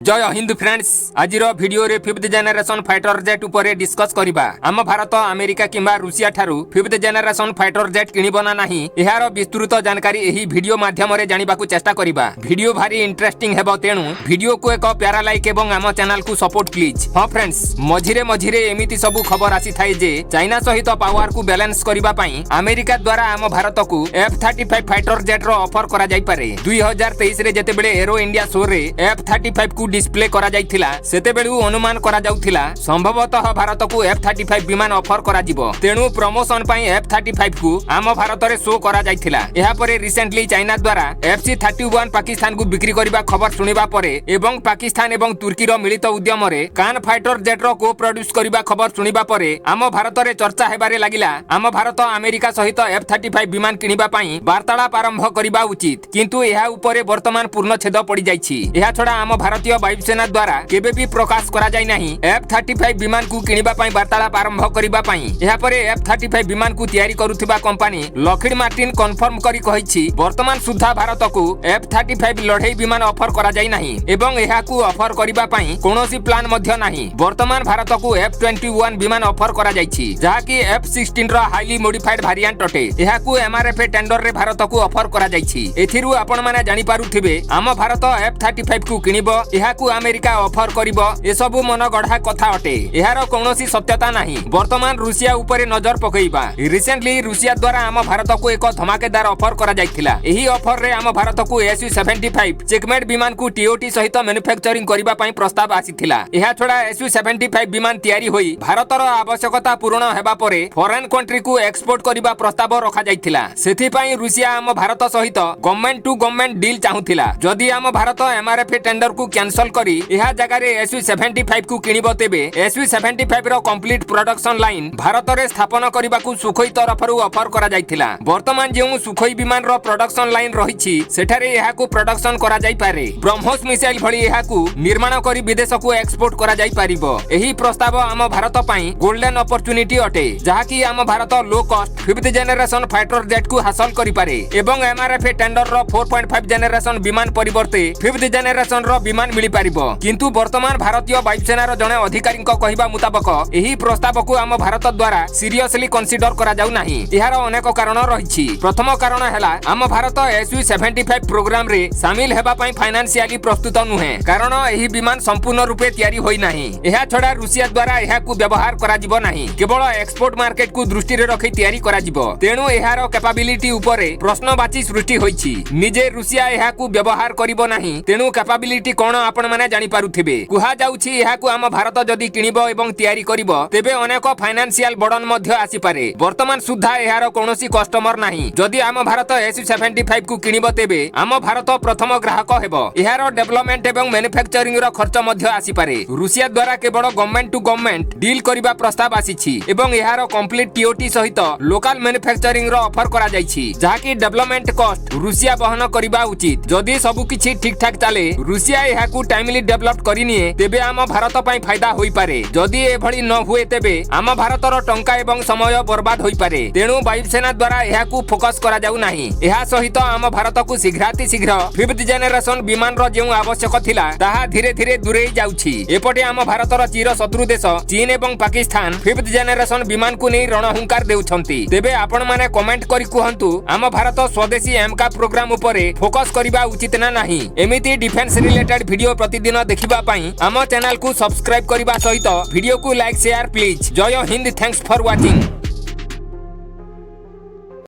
जय हिंद फ्रेंड्स आज वीडियो रे 5th जनरेशन फाइटर जेट उपरे डिस्कस करिबा। आम भारत अमेरिका किंबा रूसिया ठारू 5th जनरेशन फाइटर जेट किनिबो ना नाही एहार विस्तृत जानकारी एही वीडियो माध्यम रे जानिबाकू चेष्टा करिबा। वीडियो भारी इंटरेस्टिंग हेबो तेनु वीडियो को एक प्यारा लाइक एवं आम चैनल को सपोर्ट प्लीज। हां फ्रेंड्स मझिरे एमिति सबु खबर आसी थाई जे चाइना सहित पावर को बैलेंस करिबा पई अमेरिका द्वारा आम भारत को F-35 फाइटर जेट रो ऑफर करा जाई पारे। 2023 रे जेते बेले एरो इंडिया शो रे F-35 को डिस्प्ले करा जाइथिला सेते बेलु अनुमान करा जाउथिला संभवतः भारत को F-35 विमान ऑफर करा जिवो। तेनु प्रमोशन पई F-35 को आम भारत रे शो करा जाइथिला। एहा परे रिसेंटली चाइना द्वारा FC-31 पाकिस्तान को बिक्री करिबा खबर सुनिबा परे एवं पाकिस्तान एवं तुर्की रो मिलित उद्यम रे कान फाइटर जेट रो को प्रोड्यूस करिबा खबर सुनिबा परे आम भारत रे चर्चा हेबारे लागिला। आम भारत अमेरिका सहित F-35 विमान किनिबा पई वार्तालाप आरंभ करिबा उचित, किंतु एहा उपरे वर्तमान पूर्ण छेद पड़ी जाइछि। एहा छडा आम भारतीय वायुसेना द्वारा केबे भी प्रकाश करा जाय नाही F-35 विमान को किनिबा पई वार्तालाप आरंभ करिबा पई। एहा परे F-35 विमान को तयारी करूथिबा कंपनी लॉकहीड मार्टिन कन्फर्म करी कहिछि वर्तमान सुद्धा भारत को F-35 लढई विमान ऑफर करा जाय नाही एवं एहा को ऑफर करिबा पई कोनोसी प्लान मध्य नाही। वर्तमान भारत को F-21 विमान ऑफर करा जायछि जहा कि F-16 रो हाईली मॉडिफाइड वेरिएंट अटे। एहा को एमआरएफ टेंडर रे भारत को ऑफर करा जायछि। एथिरु आपण माने जानि पारुथिबे आम भारत F-35 को किनिबो एहा को अमेरिका ऑफर करिबो ए सबु मन गढ़ा कथा अटे। एहार कोनोसी सत्यता नाही। वर्तमान रूसिया ऊपर नजर पकईबा। रिसेंटली रूसिया द्वारा आम भारत को एक धमाकेदार ऑफर करा जायथिला। एही ऑफर रे आम भारत को Su-75 चेकमेट विमान को टीओटी सहित मैन्युफैक्चरिंग करिबा पई प्रस्ताव आसीथिला। एहा छडा Su-75 विमान तयारी होई भारतर आवश्यकता पूर्ण हेबा परे फॉरेन कंट्री को एक्सपोर्ट करिबा प्रस्ताव रखा जायथिला। सेथि पई रूसिया आम भारत सहित गवर्नमेंट टू गवर्नमेंट डील चाहुथिला। जदि आम भारत एमआरएफ टेंडर को कैंसल करी एहा जगह रे Su-75 को किनिबो तेबे Su-75 रो कंप्लीट प्रोडक्शन लाइन भारत रे स्थापन करिबा को सुखोई तरफरु ऑफर करा जायथिला। वर्तमान जेउ सुखोई विमान रो प्रोडक्शन लाइन रहिछि सेठारे एहा को प्रोडक्शन करा जाय पारे। ब्रह्मोस मिसाइल भली एहा को निर्माण करी विदेश को एक्सपोर्ट करा जाय पारिबो। एही प्रस्ताव आम भारत पई गोल्डन अपॉर्चुनिटी अटे जहा कि आम Bharat low cost 5th generation fighter jet को हासिल करि पारे एवं एमआरएफ टेंडर रो 4.5 जनरेशन विमान परिवर्ते 5th जनरेशन रो विमान मिली पारिबो। किंतु वर्तमान भारतीय वायुसेनार जने अधिकारी कहवा मुताबक एही प्रस्ताव को आम भारत द्वारा सीरियसली कंसीडर करा जाउ नाही। एहार अनेक कारण रहिछि। प्रथम कारण हैला आम भारत Su-75 प्रोग्राम रे शामिल हेबा पई फाइनेंशियली प्रस्तुत नुहे कारण एही विमान संपूर्ण रूपे तयारी होई नाही। एहा छडा रूसिया द्वारा एहा को व्यवहार करा जिवो नाही, केवल एक्सपोर्ट मार्केट को दृष्टि रे रखि तयारी करा जिवो। तेनु एहार कैपेबिलिटी उपरे प्रश्नवाची सृष्टि होइछि। निजे रूसिया एहा को व्यवहार करिवो नाही, तेनु कैपेबिलिटी कोन आपण माने जानि पारुथिबे। कुहा जाउछि एहा को आम भारत जदि किनिबो एवं तयारी करिवो तेबे अनेक फाइनेंशियल बर्डन मध्य आसी पारे। वर्तमान सुद्धा एहार कोनोसी कस्टमर नाही। जदि आम भारत Su-75 को किनिबो तेबे आम भारत प्रथम ग्राहक हेबो। एहार डेवलपमेंट एवं मैन्युफैक्चरिंग रो खर्च मध्य आसी पारे। रूसिया द्वारा केवल गवर्नमेंट टू गवर्नमेंट डील करिबा प्रस्ताव आसीछि एवं एहार कंप्लीट टीओटी सहित लोकल मैन्युफैक्चरिंग रो ऑफर करा जायछि जहा कि डेवलपमेंट कॉस्ट रूसिया वहन करिबा उचित। जदि सब किछि ठीक ठाक चले रूसिया एहा को टाइमली डेवलप करिनिए तेबे आम भारत पई फायदा होई पारे। जदि ए भली न हुए तेबे आम भारतर टंका एवं समय बर्बाद होई पारे। तेनु वायुसेना द्वारा एहा को फोकस करा जाउ नाही। एहा सहित आम भारत को शीघ्राति शीघ्र 5th जनरेशन विमान रो जेउ आवश्यक थिला ताहा धीरे धीरे दूरेई जाउछि। एपटे आम भारतर चिर शत्रु देश चीन एवं पाकिस्तान 5th जनरेशन विमान को नै रणहुंकार देउछंती। तेबे आपण माने कमेंट करी कहंतु आम भारत स्वदेशी एमका प्रोग्राम उपरे फोकस करिबा उचित ना नाही। एमिति डिफेंस रिलेटेड वीडियो प्रतिदिन देखिबा पई आम चैनल को सब्सक्राइब करिबा सहित वीडियो को लाइक शेयर प्लीज। जय हिंद, थैंक्स फॉर वाचिंग।